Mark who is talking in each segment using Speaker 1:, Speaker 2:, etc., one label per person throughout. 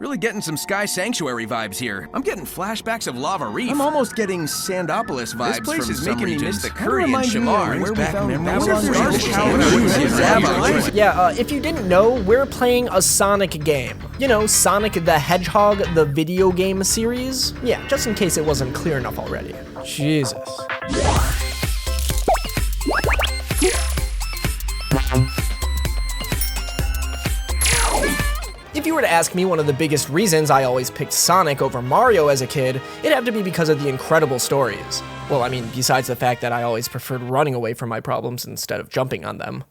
Speaker 1: Really getting some Sky Sanctuary vibes here. I'm getting flashbacks of Lava Reef. I'm almost getting Sandopolis vibes. This place is making me miss the curry and Shamar, where we found chaomix.
Speaker 2: Yeah, if you didn't know, we're playing a Sonic game. You know, Sonic the Hedgehog, the video game series. Yeah, just in case it wasn't clear enough already. Jesus. If you were to ask me one of the biggest reasons I always picked Sonic over Mario as a kid, it'd have to be because of the incredible stories. Well, I mean, besides the fact that I always preferred running away from my problems instead of jumping on them.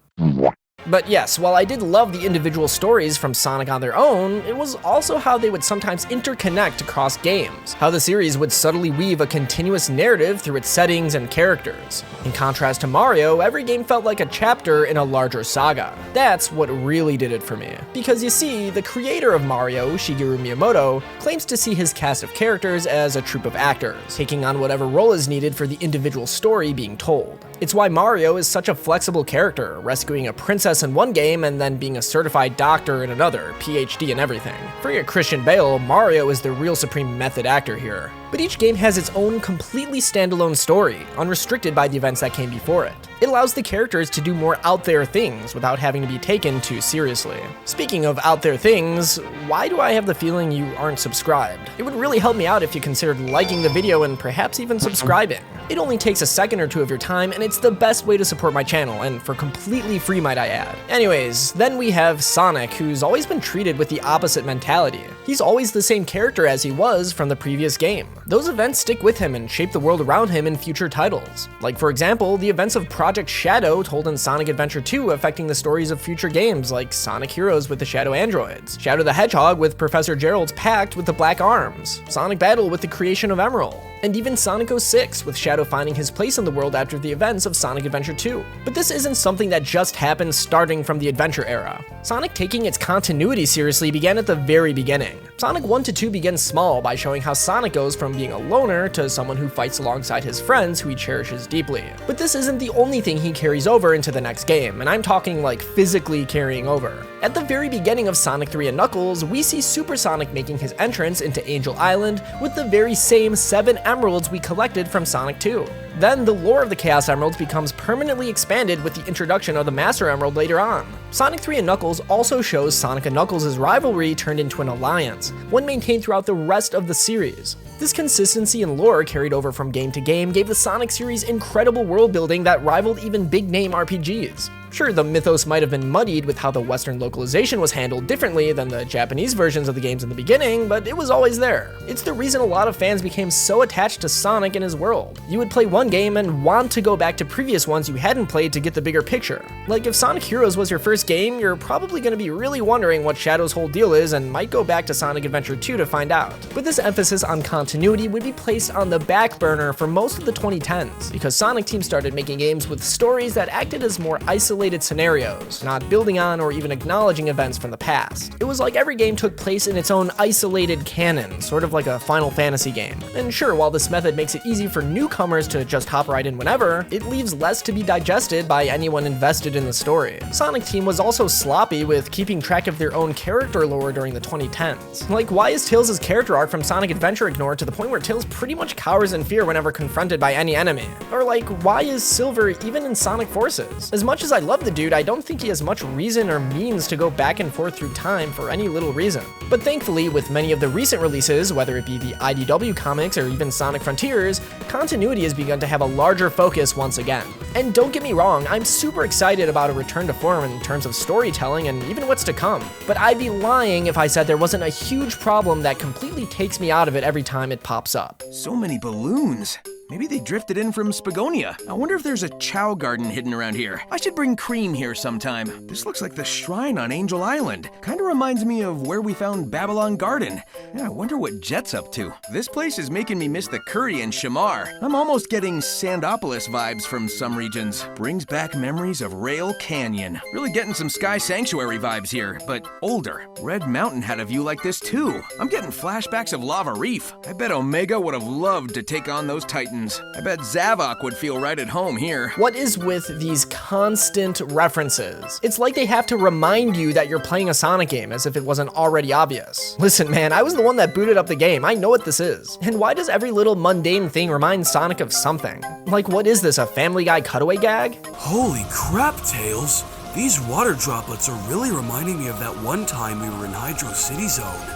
Speaker 2: But yes, while I did love the individual stories from Sonic on their own, it was also how they would sometimes interconnect across games, how the series would subtly weave a continuous narrative through its settings and characters. In contrast to Mario, every game felt like a chapter in a larger saga. That's what really did it for me. Because you see, the creator of Mario, Shigeru Miyamoto, claims to see his cast of characters as a troupe of actors, taking on whatever role is needed for the individual story being told. It's why Mario is such a flexible character, rescuing a princess in one game and then being a certified doctor in another, PhD and everything. Forget Christian Bale, Mario is the real supreme method actor here. But each game has its own completely standalone story, unrestricted by the events that came before it. It allows the characters to do more out there things without having to be taken too seriously. Speaking of out there things, why do I have the feeling you aren't subscribed? It would really help me out if you considered liking the video and perhaps even subscribing. It only takes a second or two of your time, and it's the best way to support my channel, and for completely free, might I add. Anyways, then we have Sonic, who's always been treated with the opposite mentality. He's always the same character as he was from the previous game. Those events stick with him and shape the world around him in future titles. Like for example, the events of Project Shadow told in Sonic Adventure 2 affecting the stories of future games like Sonic Heroes with the Shadow Androids, Shadow the Hedgehog with Professor Gerald's pact with the Black Arms, Sonic Battle with the creation of Emerald, and even Sonic 06 with Shadow finding his place in the world after the events of Sonic Adventure 2. But this isn't something that just happened starting from the Adventure era. Sonic taking its continuity seriously began at the very beginning. Sonic 1 to 2 begins small by showing how Sonic goes from being a loner to someone who fights alongside his friends who he cherishes deeply. But this isn't the only thing he carries over into the next game, and I'm talking like physically carrying over. At the very beginning of Sonic 3 and Knuckles, we see Super Sonic making his entrance into Angel Island with the very same 7 emeralds we collected from Sonic 2. Then the lore of the Chaos Emeralds becomes permanently expanded with the introduction of the Master Emerald later on. Sonic 3 and Knuckles also shows Sonic and Knuckles' rivalry turned into an alliance, one maintained throughout the rest of the series. This consistency in lore carried over from game to game gave the Sonic series incredible world building that rivaled even big-name RPGs. Sure, the mythos might have been muddied with how the Western localization was handled differently than the Japanese versions of the games in the beginning, but it was always there. It's the reason a lot of fans became so attached to Sonic and his world. You would play one game and want to go back to previous ones you hadn't played to get the bigger picture. Like if Sonic Heroes was your first game, you're probably going to be really wondering what Shadow's whole deal is and might go back to Sonic Adventure 2 to find out. But this emphasis on continuity would be placed on the back burner for most of the 2010s, because Sonic Team started making games with stories that acted as more isolated scenarios, not building on or even acknowledging events from the past. It was like every game took place in its own isolated canon, sort of like a Final Fantasy game. And sure, while this method makes it easy for newcomers to just hop right in whenever, it leaves less to be digested by anyone invested in the story. Sonic Team was also sloppy with keeping track of their own character lore during the 2010s. Like, why is Tails' character arc from Sonic Adventure ignored to the point where Tails pretty much cowers in fear whenever confronted by any enemy? Or like, why is Silver even in Sonic Forces? As much as I love the dude, I don't think he has much reason or means to go back and forth through time for any little reason. But thankfully, with many of the recent releases, whether it be the IDW comics or even Sonic Frontiers, continuity has begun to have a larger focus once again. And don't get me wrong, I'm super excited about a return to form in terms of storytelling and even what's to come. But I'd be lying if I said there wasn't a huge problem that completely takes me out of it every time it pops up.
Speaker 1: So many balloons. Maybe they drifted in from Spagonia. I wonder if there's a Chow garden hidden around here. I should bring Cream here sometime. This looks like the shrine on Angel Island. Kinda reminds me of where we found Babylon Garden. Yeah, I wonder what Jet's up to. This place is making me miss the curry and Shamar. I'm almost getting Sandopolis vibes from some regions. Brings back memories of Rail Canyon. Really getting some Sky Sanctuary vibes here, but older. Red Mountain had a view like this too. I'm getting flashbacks of Lava Reef. I bet Omega would have loved to take on those Titans. buttons. I bet Zavok would feel right at home here.
Speaker 2: What is with these constant references? It's like they have to remind you that you're playing a Sonic game as if it wasn't already obvious. Listen, man, I was the one that booted up the game. I know what this is. And why does every little mundane thing remind Sonic of something? Like, what is this, a Family Guy cutaway gag?
Speaker 3: Holy crap, Tails. These water droplets are really reminding me of that one time we were in Hydro City Zone.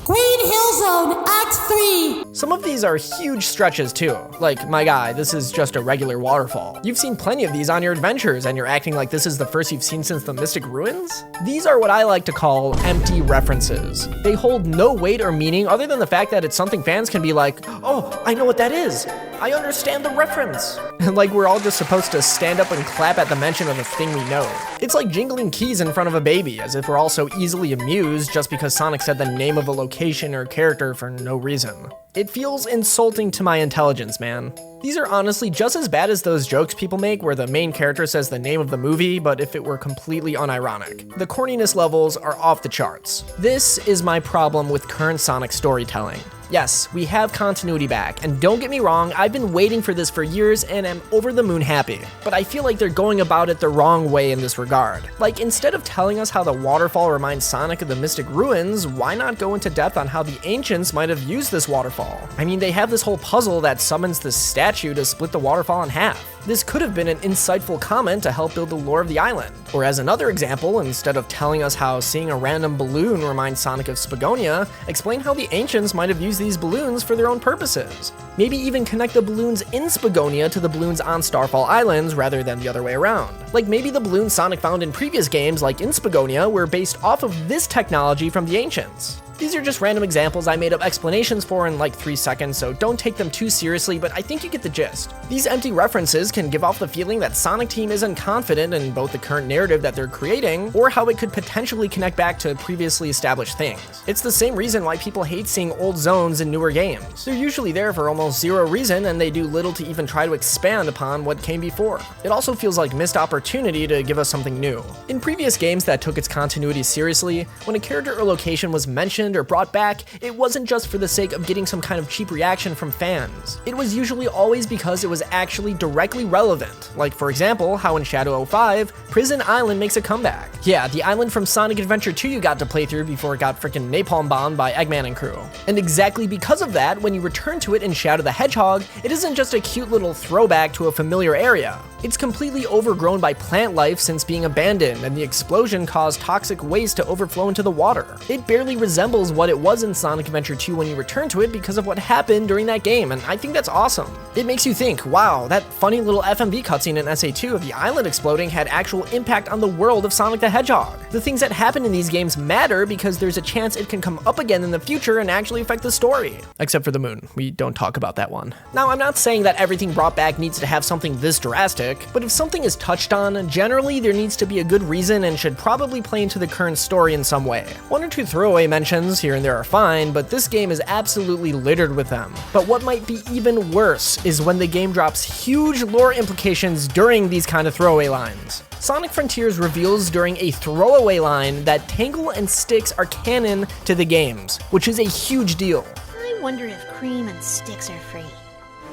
Speaker 4: Green Hill Zone, Act 3!
Speaker 2: Some of these are huge stretches too. Like, my guy, this is just a regular waterfall. You've seen plenty of these on your adventures, and you're acting like this is the first you've seen since the Mystic Ruins? These are what I like to call empty references. They hold no weight or meaning other than the fact that it's something fans can be like, oh, I know what that is. I understand the reference. Like we're all just supposed to stand up and clap at the mention of a thing we know. It's like jingling keys in front of a baby, as if we're all so easily amused just because Sonic said the name of a location or character for no reason. It feels insulting to my intelligence, man. These are honestly just as bad as those jokes people make where the main character says the name of the movie, but if it were completely unironic. The corniness levels are off the charts. This is my problem with current Sonic storytelling. Yes, we have continuity back, and don't get me wrong, I've been waiting for this for years and am over the moon happy, but I feel like they're going about it the wrong way in this regard. Like, instead of telling us how the waterfall reminds Sonic of the Mystic Ruins, why not go into depth on how the ancients might have used this waterfall? I mean, they have this whole puzzle that summons this statue to split the waterfall in half. This could have been an insightful comment to help build the lore of the island. Or as another example, instead of telling us how seeing a random balloon reminds Sonic of Spagonia, explain how the ancients might have used these balloons for their own purposes. Maybe even connect the balloons in Spagonia to the balloons on Starfall Islands rather than the other way around. Like maybe the balloons Sonic found in previous games, like in Spagonia, were based off of this technology from the ancients. These are just random examples I made up explanations for in like 3 seconds, so don't take them too seriously, but I think you get the gist. These empty references can give off the feeling that Sonic Team isn't confident in both the current narrative that they're creating, or how it could potentially connect back to previously established things. It's the same reason why people hate seeing old zones in newer games. They're usually there for almost zero reason, and they do little to even try to expand upon what came before. It also feels like missed opportunity to give us something new. In previous games that took its continuity seriously, when a character or location was mentioned or brought back, it wasn't just for the sake of getting some kind of cheap reaction from fans. It was usually always because it was actually directly relevant. Like for example, how in Shadow 05, Prison Island makes a comeback. Yeah, the island from Sonic Adventure 2 you got to play through before it got freaking napalm bombed by Eggman and crew. And exactly because of that, when you return to it in Shadow the Hedgehog, it isn't just a cute little throwback to a familiar area. It's completely overgrown by plant life since being abandoned, and the explosion caused toxic waste to overflow into the water. It barely resembles what it was in Sonic Adventure 2 when you return to it because of what happened during that game, and I think that's awesome. It makes you think, wow, that funny little FMV cutscene in SA2 of the island exploding had actual impact on the world of Sonic the Hedgehog. The things that happen in these games matter because there's a chance it can come up again in the future and actually affect the story. Except for the moon, we don't talk about that one. Now, I'm not saying that everything brought back needs to have something this drastic, but if something is touched on, generally there needs to be a good reason and should probably play into the current story in some way. One or two throwaway mentions here and there are fine, but this game is absolutely littered with them. But what might be even worse is when the game drops huge lore implications during these kind of throwaway lines. Sonic Frontiers reveals during a throwaway line that Tangle and Sticks are canon to the games, which is a huge deal.
Speaker 5: I wonder if Cream and Sticks are free.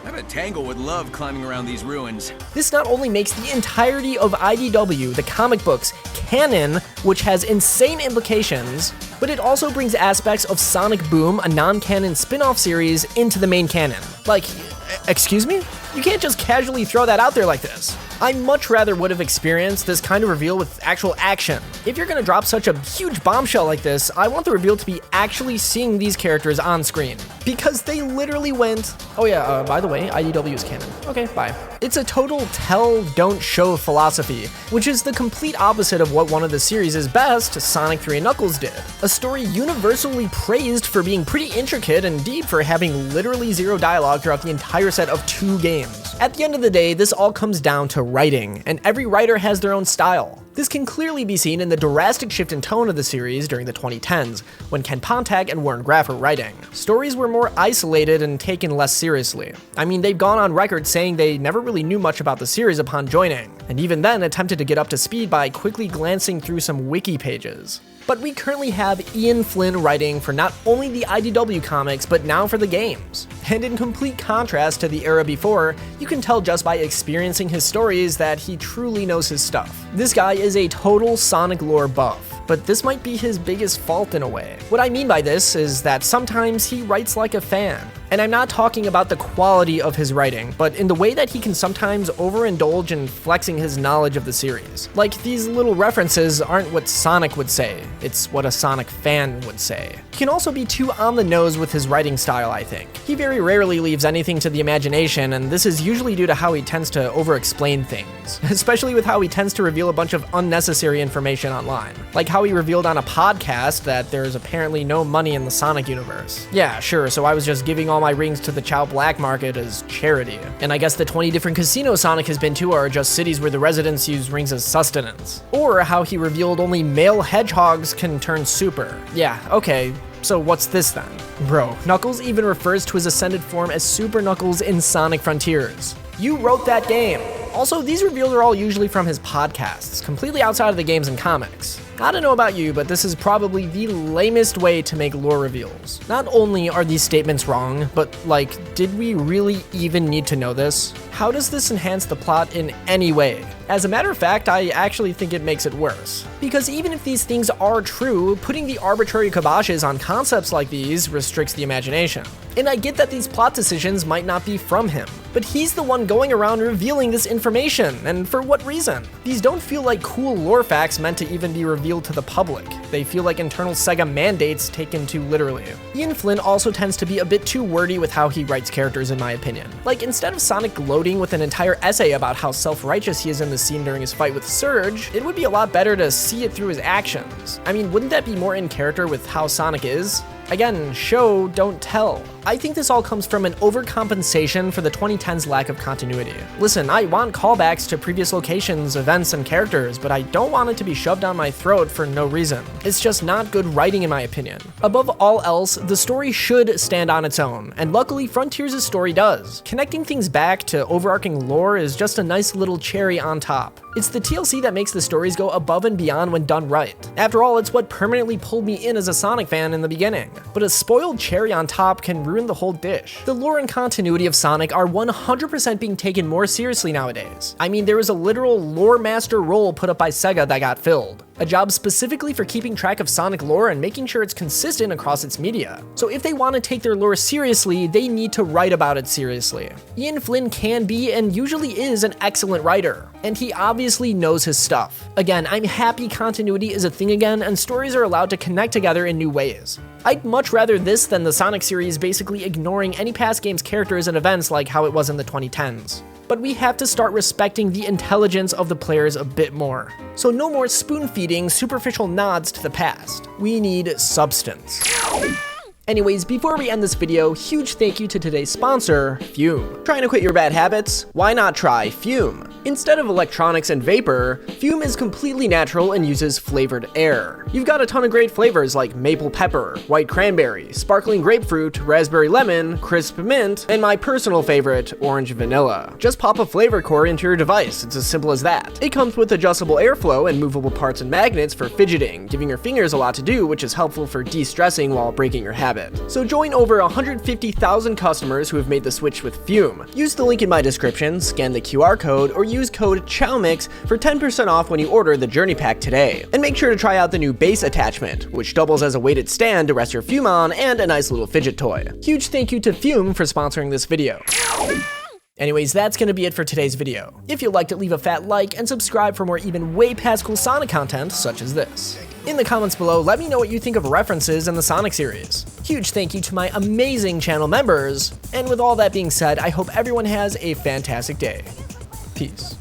Speaker 1: I bet Tangle would love climbing around these ruins.
Speaker 2: This not only makes the entirety of IDW, the comic books, canon, which has insane implications, but it also brings aspects of Sonic Boom, a non-canon spin-off series, into the main canon. Like, excuse me? You can't just casually throw that out there like this. I much rather would have experienced this kind of reveal with actual action. If you're gonna drop such a huge bombshell like this, I want the reveal to be actually seeing these characters on screen. Because they literally went, oh yeah, by the way, IDW is canon. Okay, bye. It's a total tell, don't show philosophy, which is the complete opposite of what one of the series' best, Sonic 3 and Knuckles, did. A story universally praised for being pretty intricate and deep for having literally zero dialogue throughout the entire set of 2 games. At the end of the day, this all comes down to writing, and every writer has their own style. This can clearly be seen in the drastic shift in tone of the series during the 2010s, when Ken Pontac and Warren Graff were writing. Stories were more isolated and taken less seriously. I mean, they've gone on record saying they never really knew much about the series upon joining, and even then attempted to get up to speed by quickly glancing through some wiki pages. But we currently have Ian Flynn writing for not only the IDW comics, but now for the games. And in complete contrast to the era before, you can tell just by experiencing his stories that he truly knows his stuff. This guy is a total Sonic lore buff, but this might be his biggest fault in a way. What I mean by this is that sometimes he writes like a fan. And I'm not talking about the quality of his writing, but in the way that he can sometimes overindulge in flexing his knowledge of the series. Like, these little references aren't what Sonic would say, it's what a Sonic fan would say. He can also be too on the nose with his writing style, I think. He very rarely leaves anything to the imagination, and this is usually due to how he tends to over-explain things. Especially with how he tends to reveal a bunch of unnecessary information online. Like how he revealed on a podcast that there's apparently no money in the Sonic universe. Yeah, sure, so I was just giving all my rings to the Chao black market as charity. And I guess the 20 different casinos Sonic has been to are just cities where the residents use rings as sustenance. Or how he revealed only male hedgehogs can turn super. Yeah, okay, so what's this then? Bro, Knuckles even refers to his ascended form as Super Knuckles in Sonic Frontiers. You wrote that game. Also, these reveals are all usually from his podcasts, completely outside of the games and comics. I don't know about you, but this is probably the lamest way to make lore reveals. Not only are these statements wrong, but like, did we really even need to know this? How does this enhance the plot in any way? As a matter of fact, I actually think it makes it worse. Because even if these things are true, putting the arbitrary kiboshes on concepts like these restricts the imagination. And I get that these plot decisions might not be from him, but he's the one going around revealing this information, and for what reason? These don't feel like cool lore facts meant to even be revealed to the public. They feel like internal Sega mandates taken too literally. Ian Flynn also tends to be a bit too wordy with how he writes characters, in my opinion. Like, instead of Sonic gloating with an entire essay about how self-righteous he is in the scene during his fight with Surge, it would be a lot better to see it through his actions. I mean, wouldn't that be more in character with how Sonic is? Again, show, don't tell. I think this all comes from an overcompensation for the 2010s lack of continuity. Listen, I want callbacks to previous locations, events, and characters, but I don't want it to be shoved down my throat for no reason. It's just not good writing in my opinion. Above all else, the story should stand on its own, and luckily Frontiers' story does. Connecting things back to overarching lore is just a nice little cherry on top. It's the TLC that makes the stories go above and beyond when done right. After all, it's what permanently pulled me in as a Sonic fan in the beginning. But a spoiled cherry on top can ruin the whole dish. The lore and continuity of Sonic are 100% being taken more seriously nowadays. I mean, there was a literal lore master role put up by Sega that got filled. A job specifically for keeping track of Sonic lore and making sure it's consistent across its media. So if they want to take their lore seriously, they need to write about it seriously. Ian Flynn can be and usually is an excellent writer, and he obviously knows his stuff. Again, I'm happy continuity is a thing again and stories are allowed to connect together in new ways. I'd much rather this than the Sonic series basically ignoring any past game's characters and events like how it was in the 2010s. But we have to start respecting the intelligence of the players a bit more. So no more spoon-feeding superficial nods to the past. We need substance. Anyways, before we end this video, huge thank you to today's sponsor, Fume. Trying to quit your bad habits? Why not try Fume? Instead of electronics and vapor, Fume is completely natural and uses flavored air. You've got a ton of great flavors like maple pepper, white cranberry, sparkling grapefruit, raspberry lemon, crisp mint, and my personal favorite, orange vanilla. Just pop a flavor core into your device, it's as simple as that. It comes with adjustable airflow and movable parts and magnets for fidgeting, giving your fingers a lot to do, which is helpful for de-stressing while breaking your habit. So join over 150,000 customers who have made the switch with Fume. Use the link in my description, scan the QR code, or use code chaomix for 10% off when you order the Journey Pack today. And make sure to try out the new base attachment, which doubles as a weighted stand to rest your Fume on and a nice little fidget toy. Huge thank you to Fume for sponsoring this video. Anyways, that's gonna be it for today's video. If you liked it, leave a fat like and subscribe for more even way past cool Sonic content such as this. In the comments below, let me know what you think of references in the Sonic series. Huge thank you to my amazing channel members. And with all that being said, I hope everyone has a fantastic day. Peace.